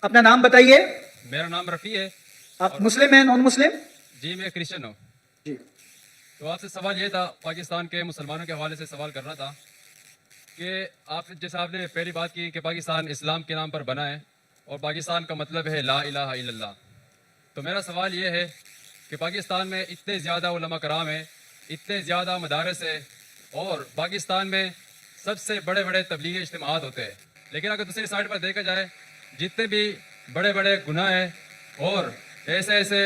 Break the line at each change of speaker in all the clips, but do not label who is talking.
اپنا نام بتائیے.
میرا نام رفیع ہے.
آپ مسلم ہیں نان مسلم؟
جی میں کرسچن ہوں.
جی.
تو آپ سے سوال یہ تھا، پاکستان کے مسلمانوں کے حوالے سے سوال کرنا تھا کہ جیسے آپ نے پہلی بات کی کہ پاکستان اسلام کے نام پر بنا ہے اور پاکستان کا مطلب ہے لا الہ الا اللہ. تو میرا سوال یہ ہے کہ پاکستان میں اتنے زیادہ علماء کرام ہیں، اتنے زیادہ مدارس ہیں، اور پاکستان میں سب سے بڑے بڑے تبلیغی اجتماعات ہوتے ہیں، لیکن اگر دوسری سائڈ پر دیکھا جائے جتنے بھی بڑے بڑے گناہ ہیں اور ایسے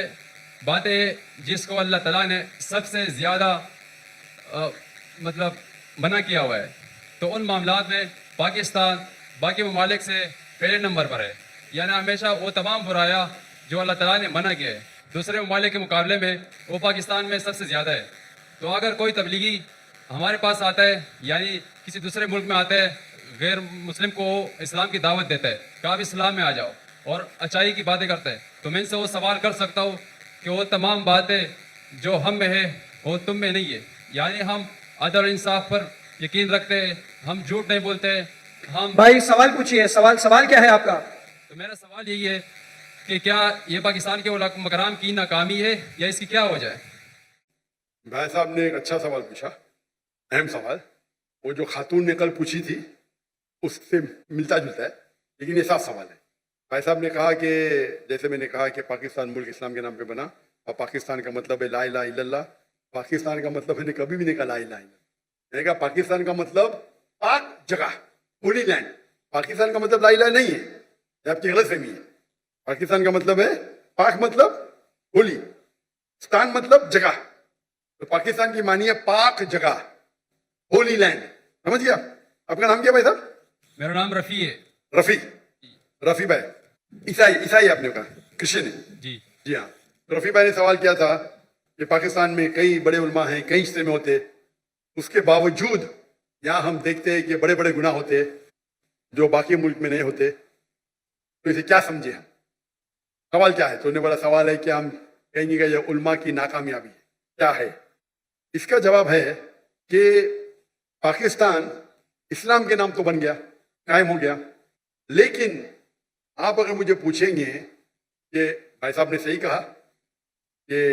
باتیں جس کو اللہ تعالیٰ نے سب سے زیادہ منع کیا ہوا ہے، تو ان معاملات میں پاکستان باقی ممالک سے پہلے نمبر پر ہے. یعنی ہمیشہ وہ تمام برایاں جو اللہ تعالیٰ نے منع کیا ہے دوسرے ممالک کے مقابلے میں وہ پاکستان میں سب سے زیادہ ہے. تو اگر کوئی تبلیغی ہمارے پاس آتا ہے، یعنی کسی دوسرے ملک میں آتا ہے، غیر مسلم کو اسلام کی دعوت دیتا ہے کہ آپ اسلام میں آ جاؤ اور اچائی کی باتیں کرتا ہے، تو میں ان سے وہ سوال کر سکتا ہوں کہ وہ تمام باتیں جو ہم میں ہے وہ تم میں نہیں ہے. یعنی ہم عدل اور انصاف پر یقین رکھتے ہیں، ہم جھوٹ نہیں بولتے. ہم
بھائی سوال پوچھیے. سوال کیا ہے آپ کا؟
تو میرا سوال یہی ہے کہ کیا یہ پاکستان کے علماء کرام کی ناکامی ہے یا اس کی کیا وجہ ہے؟
بھائی صاحب نے ایک اچھا سوال پوچھا، اہم سوال. وہ جو خاتون نے کل پوچھی تھی اس سے ملتا جلتا ہے، لیکن یہ صاف سوال ہے. بھائی صاحب نے کہا کہ جیسے میں نے کہا کہ پاکستان ملک اسلام کے نام پہ بنا اور پاکستان کا مطلب ہے لا الہ الا اللہ. پاکستان کا مطلب میں نے کبھی بھی نہیں کہا لا الہ الا اللہ. میں نے کہا پاکستان کا مطلب پاک جگہ، ہولی لینڈ. پاکستان کا مطلب لا الہ نہیں ہے، یہ آپ کی غلط فہمی ہے. پاکستان کا مطلب ہے پاک مطلب ہولی، ستان مطلب جگہ. تو پاکستان کی معنی ہے پاک جگہ، ہولی لینڈ. سمجھ گیا؟ آپ کا نام کیا بھائی صاحب؟
میرا نام رفیع ہے.
رفیع بھائی عیسائی آپ نے کہا، کرسچن ہے؟ جی ہاں. رفیع بھائی نے سوال کیا تھا کہ پاکستان میں کئی بڑے علماء ہیں، کئی اجتماع ہوتے، اس کے باوجود یہاں ہم دیکھتے ہیں کہ بڑے بڑے گناہ ہوتے جو باقی ملک میں نہیں ہوتے. تو اسے کیا سمجھے ہم؟ سوال کیا ہے؟ تو انہیں بڑا سوال ہے کہ ہم کہیں گے کہ یہ علماء کی ناکامیابی کیا ہے. اس کا جواب ہے کہ پاکستان اسلام کے نام تو بن گیا، قائم ہو گیا، لیکن آپ اگر مجھے پوچھیں گے کہ بھائی صاحب نے صحیح کہا کہ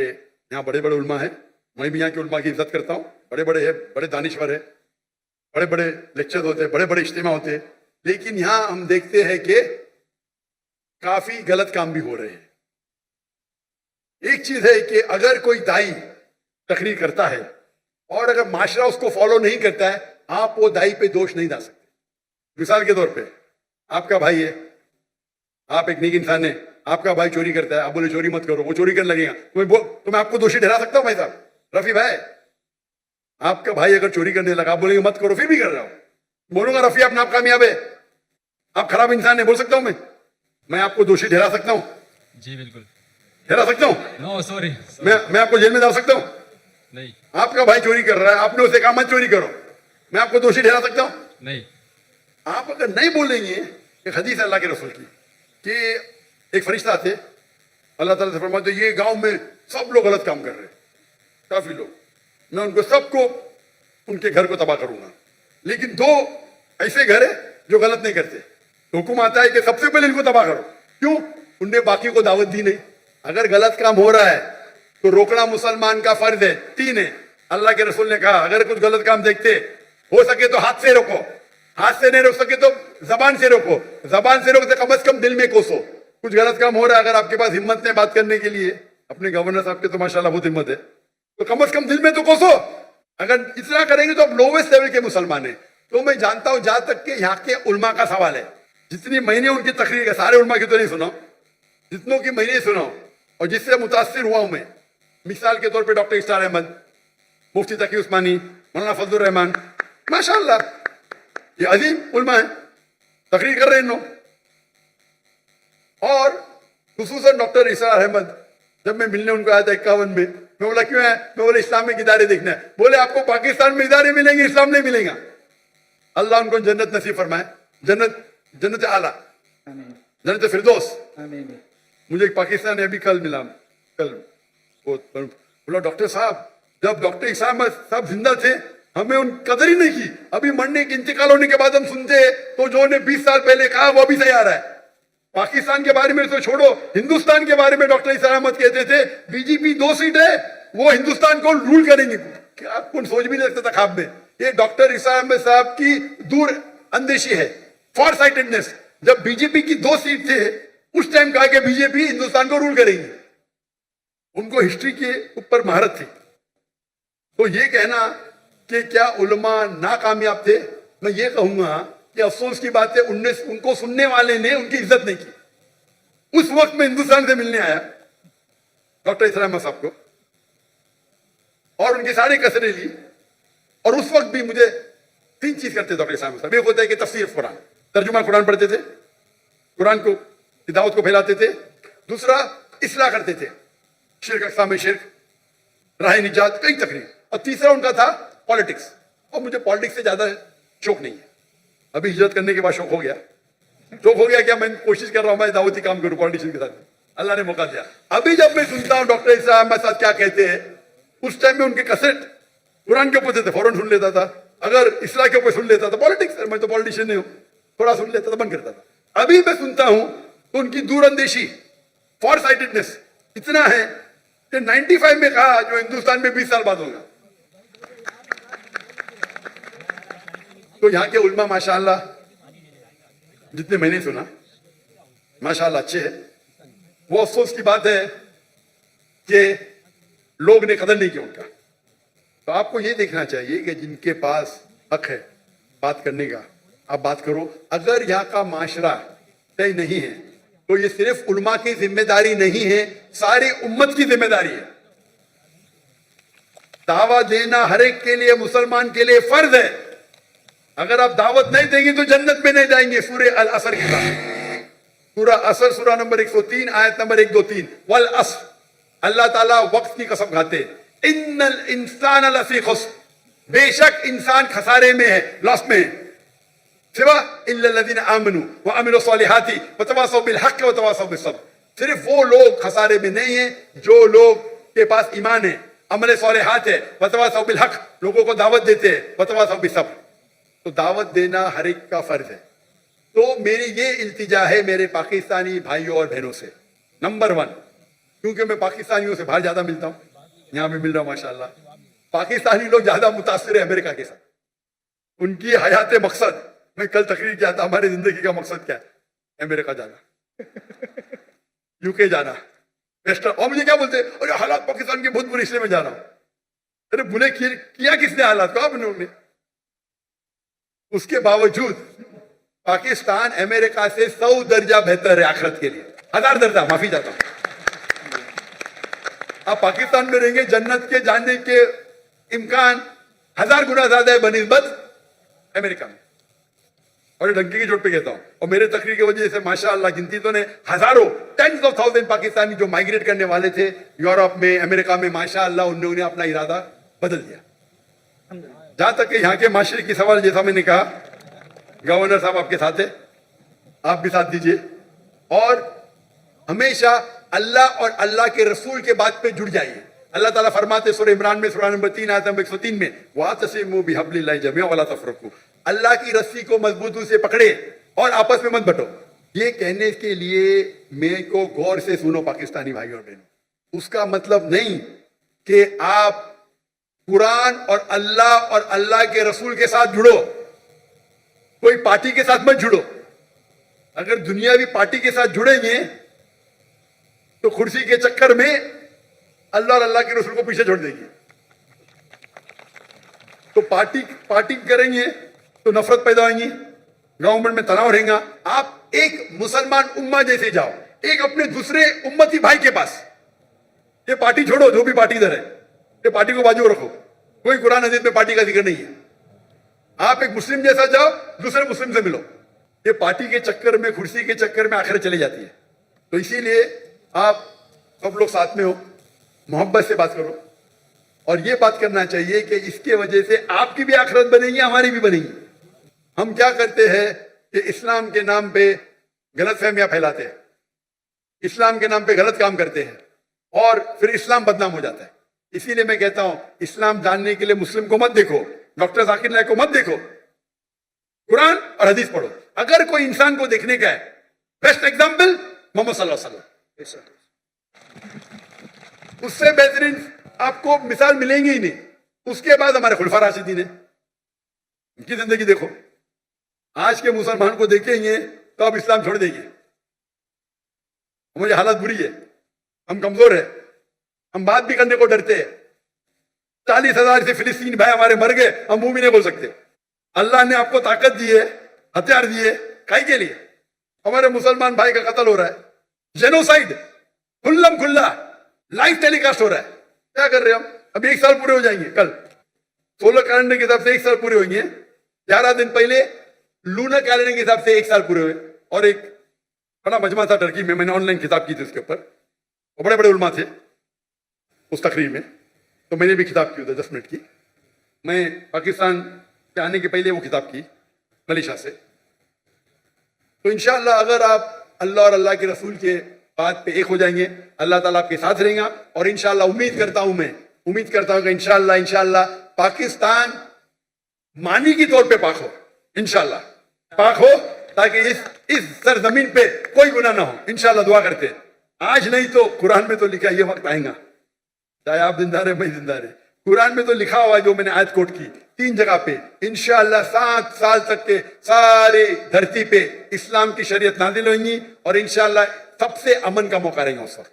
یہاں بڑے بڑے علماء ہیں، میں بھی یہاں کے علماء کی عزت کرتا ہوں، بڑے بڑے ہیں، بڑے دانشور ہیں، بڑے بڑے لیکچر ہوتے ہیں، بڑے بڑے اجتماع ہوتے ہیں، لیکن یہاں ہم دیکھتے ہیں کہ کافی غلط کام بھی ہو رہے ہیں. ایک چیز ہے کہ اگر کوئی دائی تقریر کرتا ہے اور اگر معاشرہ اس کو فالو نہیں کرتا ہے، آپ وہ دائی پہ دوش نہیں ڈال سکتے. مثال کے طور پہ آپ کا بھائی ہے، آپ ایک نیک انسان ہے، آپ کا بھائی چوری کرتا ہے، آپ بولے چوری مت کرو، وہ چوری کرنے لگے گا تو میں آپ کو دوشی ٹھہرا سکتا ہوں بھائی صاحب؟ رفیع بھائی، آپ کا بھائی اگر چوری کرنے لگا، آپ بولیں گے مت کرو، پھر بھی کر رہا ہوں، بولوں گا رفیع اپنا آپ کامیاب ہے، آپ خراب انسان ہے، بول سکتا ہوں میں آپ کو دوشی ٹھہرا سکتا ہوں؟
جی بالکل
ٹھہرا سکتا ہوں.
نو سوری
میں آپ کو جیل میں ڈال سکتا ہوں؟
نہیں.
آپ کا بھائی چوری کر رہا ہے، آپ نے اسے کہا مت چوری کرو، میں آپ کو دوشی ٹھہرا سکتا ہوں؟
نہیں.
آپ اگر نہیں بولیں گے کہ حدیث اللہ کے رسول کی کہ ایک فرشتہ آتے اللہ تعالیٰ سے فرماتے یہ گاؤں میں سب لوگ غلط کام کر رہے ہیں، کافی لوگ، میں ان کو سب کو ان کے گھر کو تباہ کروں گا، لیکن دو ایسے گھر ہیں جو غلط نہیں کرتے. حکم آتا ہے کہ سب سے پہلے ان کو تباہ کرو. کیوں؟ ان نے باقی کو دعوت دی نہیں. اگر غلط کام ہو رہا ہے تو روکنا مسلمان کا فرض ہے. 3 ہے. اللہ کے رسول نے کہا اگر کچھ غلط کام دیکھتے ہو سکے تو ہاتھ سے روکو، ہاتھ سے نہیں روک سکے تو زبان سے روکو، زبان سے روکتے کم از کم دل میں کوسو. کچھ غلط کام ہو رہا ہے، اگر آپ کے پاس ہمت نہیں بات کرنے کے لیے، اپنے گورنر صاحب کے تو ماشاءاللہ بہت ہمت ہے، تو کم از کم دل میں تو کوسو. اگر اتنا کریں گے تو آپ لوویسٹ لیول کے مسلمان ہیں. تو میں جانتا ہوں جہاں تک کہ یہاں کے علماء کا سوال ہے، جتنی میں نے ان کی تقریر ہے، سارے علماء کی تو نہیں سنا، جتنوں کی میں نے سنا اور جس سے متاثر ہوا ہوں میں، مثال کے طور پہ ڈاکٹر اسرار احمد، مفتی تقی عثمانی، مولانا فضل الرحمان، ماشاءاللہ یہ عظیم علماء ہیں، تقریر کر رہے ہیں ان لوگ. اور خصوصاً ڈاکٹر اسرار احمد جب میں ملنے ان کو آیا تھا 51 میں بولا کیوں ہے؟ میں بولے اسلامک ادارے دیکھنا ہے. بولے آپ کو پاکستان میں ادارے ملیں گے، اسلام نہیں ملے گا. اللہ ان کو جنت نصیب فرمائے، جنت اعلیٰ، جنت فردوس. مجھے ایک پاکستان ابھی کل ملا، بولا ڈاکٹر صاحب جب ڈاکٹر اسلام صاحب زندہ تھے ہمیں ان قدر ہی نہیں کی، ابھی مرنے کے انتقال ہونے کے بعد ہم سنتے تو جو نے 20 سال پہلے کہا وہ ابھی صحیح آ رہا ہے. पाकिस्तान के बारे में तो छोड़ो, हिंदुस्तान के बारे में डॉक्टर इसार अहमद कहते थे बीजेपी 2 सीट है, वो हिंदुस्तान को रूल करेंगे। क्या कौन सोच भी नहीं सकता था ख्वाब में। ये डॉक्टर इसार अहमद साहब की दूर अंदेशी है, फॉर साइटेडनेस। जब बीजेपी की 2 सीट थे उस टाइम कहा कि बीजेपी हिंदुस्तान को रूल करेगी। उनको हिस्ट्री के ऊपर महारत थी। तो ये कहना कि क्या उलमा नाकामयाब थे, मैं ये कहूंगा कि अफसोस की बात है उनको सुनने वाले ने उनकी इज्जत नहीं की। उस वक्त में हिंदुस्तान से मिलने आया डॉक्टर इसार अहमद साहब को और उनकी सारी कसरें ली, और उस वक्त भी मुझे 3 चीज करते डॉक्टर इसार अहमद साहब। एक होता है कि तफसीर कुरान, तर्जुमा कुरान पढ़ते थे, कुरान को दावत को फैलाते थे। दूसरा इस्लाह करते थे, शिर्क अक़साम शिर्क, राह निजात, कई तकरीर। और तीसरा उनका था पॉलिटिक्स। और मुझे पॉलिटिक्स से ज्यादा शौक नहीं है। अभी हिजरत करने के बाद शौक हो गया। शौक हो गया क्या, मैं कोशिश कर रहा हूं मैं दावती काम करूं पॉलिटिशियन के साथ। अल्लाह ने मौका दिया। अभी जब मैं सुनता हूं डॉक्टर इसार अहमद साहब क्या कहते हैं, उस टाइम में उनके कैसेट कुरान के ऊपर थे, फौरन सुन लेता था। अगर इस्लाह के ऊपर सुन लेता था, पॉलिटिक्स, मैं तो पॉलिटिशियन नहीं हूं, थोड़ा सुन लेता था, बंद करता था। अभी मैं सुनता हूं तो उनकी दूरअंदेशी, फॉर साइटेडनेस इतना है कि 95 में कहा जो हिंदुस्तान में 20 साल बाद होगा। तो यहाँ के उल्मा माशाअल्लाह जितने मैंने सुना माशाअल्लाह अच्छे हैं। वो अफसोस की बात है कि लोग ने कदर नहीं किया उनका। तो आपको ये देखना चाहिए कि जिनके पास हक है बात करने का, आप बात करो। अगर यहाँ का माशरा तय नहीं है तो ये सिर्फ उल्मा की जिम्मेदारी नहीं है, सारी उम्मत की जिम्मेदारी है। दावा देना हर एक के लिए, मुसलमान के लिए फर्ज है। अगर आप दावत नहीं देंगे तो जन्नत में नहीं जाएंगे। सूरह अल असर के साथ, सूरह असर, सूरह नंबर 103, आयत नंबर 1-2-3। वल असर, अल्लाह ताला वक्त की कसम खाते, इन्नल इंसान लफी खुस्र, बेशक इंसान खसारे में है, लॉस में है, सिवा इल्लल्लज़ीना आमनू व अमिलु सॉलिहाती व तवासौ बिल हक़ व तवासौ बिस सब्र। सिर्फ वो लोग खसारे में नहीं है जो लोग के पास ईमान है, अमल सॉलिहात है, व तवासौ बिल हक़, लोगों को दावत देते हैं, व तवासौ बिस सब्र। तो दावत देना हर एक का फर्ज है। तो मेरी ये इल्तिजा है मेरे पाकिस्तानी भाइयों और बहनों से, नंबर 1, क्योंकि मैं पाकिस्तानियों से बाहर ज्यादा मिलता हूं, यहां भी मिल रहा हूं माशाअल्लाह। पाकिस्तानी लोग ज्यादा मुतासिर है अमेरिका के साथ, उनकी हयात मकसद। मैं कल तकरीर किया था, हमारी जिंदगी का मकसद क्या है, अमेरिका जाना यूके जाना, वेस्टर्न। और मुझे क्या बोलते, अरे हालात पाकिस्तान के बहुत बुरे, इसलिए मैं जा रहा हूं। अरे बुरे किया किसने हालात को, आपने उन्होंने। उसके बावजूद पाकिस्तान अमेरिका से 100 दर्जा बेहतर है आखिरत के लिए, 1000 दर्जा, माफी चाहता हूं। आप पाकिस्तान में रहेंगे, जन्नत के जाने के इम्कान 1000 गुना ज्यादा है बनिस्बत अमेरिका में। और डंकी की चोट पे कहता हूं। और मेरे तकरीर की वजह से माशाअल्लाह गिनती तो ने हजारों, 10s of thousands पाकिस्तानी जो माइग्रेट करने वाले थे यूरोप में, अमेरिका में, माशाअल्लाह उन्होंने अपना इरादा बदल दिया। जहां तक कि यहाँ के माशरे की सवाल, जैसा मैंने कहा, गवर्नर साहब आपके साथ है, आप भी साथ दीजिए। और हमेशा अल्लाह और अल्लाह के रसूल के बात पे जुड़ जाइए। अल्लाह ताला फरमाते सूरह इमरान में, सूरह नंबर 3 आयत नंबर 103 में, वातसिमू बिहब्लिल्लाहि जमीअन वला तफरकू, अल्लाह की रस्सी को मजबूती से पकड़े और आपस में मत बंटो। ये कहने के लिए मेरे को गौर से सुनो पाकिस्तानी भाई और बहनों, उसका मतलब नहीं कि आप कुरान और अल्लाह के रसूल के साथ जुड़ो, कोई पार्टी के साथ मत जुड़ो। अगर दुनियावी पार्टी के साथ जुड़ेंगे तो कुर्सी के चक्कर में अल्लाह और अल्लाह के रसूल को पीछे छोड़ देंगे। तो पार्टी करेंगे तो नफरत पैदा होगी, गवर्नमेंट में तनाव रहेगा। आप एक मुसलमान उम्मा जैसे जाओ, एक अपने दूसरे उम्मती भाई के पास। ये पार्टी छोड़ो, जो भी पार्टी इधर है, ये पार्टी को बाजू रखो, कोई कुरान हदीस में पार्टी का जिक्र नहीं है। आप एक मुस्लिम जैसा जाओ, दूसरे मुस्लिम से मिलो। ये पार्टी के चक्कर में, कुर्सी के चक्कर में आखिरत चली जाती है। तो इसीलिए आप सब लोग साथ में हो, मोहब्बत से बात करो। और ये बात करना चाहिए कि इसके वजह से आपकी भी आखिरत बनेगी, हमारी भी बनेगी। हम क्या करते हैं कि इस्लाम के नाम पे गलत फहमियां फैलाते हैं, इस्लाम के नाम पे गलत काम करते हैं और फिर इस्लाम बदनाम हो जाता है। इसीलिए मैं कहता हूं, इस्लाम जानने के लिए मुस्लिम को मत देखो, डॉक्टर जाकिर नायक को मत देखो, कुरान और हदीस पढ़ो। अगर कोई इंसान को देखने का है बेस्ट एग्जाम्पल मोहम्मद सल्लल्लाहु अलैहि वसल्लम। उससे बेहतरीन आपको मिसाल मिलेंगी ही नहीं। उसके बाद हमारे खुलफा राशिदीन है, उनकी जिंदगी देखो। आज के मुसलमान को देखेंगे तो आप इस्लाम छोड़ देंगे। मुझे हालत बुरी है, हम कमजोर है, हम बात भी करने को डरते हैं। 40,000 से फिलिस्तीन भाई हमारे मर गए, हम मुंह भी नहीं बोल सकते। अल्लाह ने आपको ताकत दी है, हथियार दिए, काहे के लिए? हमारे मुसलमान भाई का कत्ल हो रहा है, जेनोसाइड खुल्लम खुल्ला लाइव टेलीकास्ट हो रहा है। क्या कर रहे हैं हम? अभी 1 साल पूरे हो जाएंगे कल, सोलर कैलेंडर के हिसाब से 1 साल पूरे होंगे। 11 दिन पहले लूनर कैलेंडर के हिसाब से 1 साल पूरे हुए। और एक बड़ा मजमा था टर्की में, मैंने ऑनलाइन किताब की थी उसके ऊपर, वो बड़े बड़े उलमा थे उस तकरीर में, तो मैंने भी किताब की उधर 10 मिनट की। मैं पाकिस्तान के आने के पहले वो किताब की मलेशिया से। तो इंशाअल्लाह अगर आप अल्लाह और अल्लाह के रसूल के बात पे एक हो जाएंगे, अल्लाह ताला आपके साथ रहेगा। और इंशाअल्लाह उम्मीद करता हूं कि इंशाअल्लाह पाकिस्तान मानी की तौर पे पाक हो, इंशाअल्लाह पाक हो, ताकि इस सरजमीन पे कोई गुनाह ना हो। इंशाअल्लाह दुआ करते हैं। आज नहीं तो कुरान में तो लिखा ये वक्त आएगा, चाहे आप जिंदा रहे मैं जिंदा रहे। कुरान में तो लिखा हुआ जो मैंने आयत कोट की 3 जगह पे, इंशाअल्लाह 7 साल तक के सारे धरती पे इस्लाम की शरीयत नाजिल होंगी और इंशाअल्लाह सबसे अमन का मौका रहेगा उस वक्त।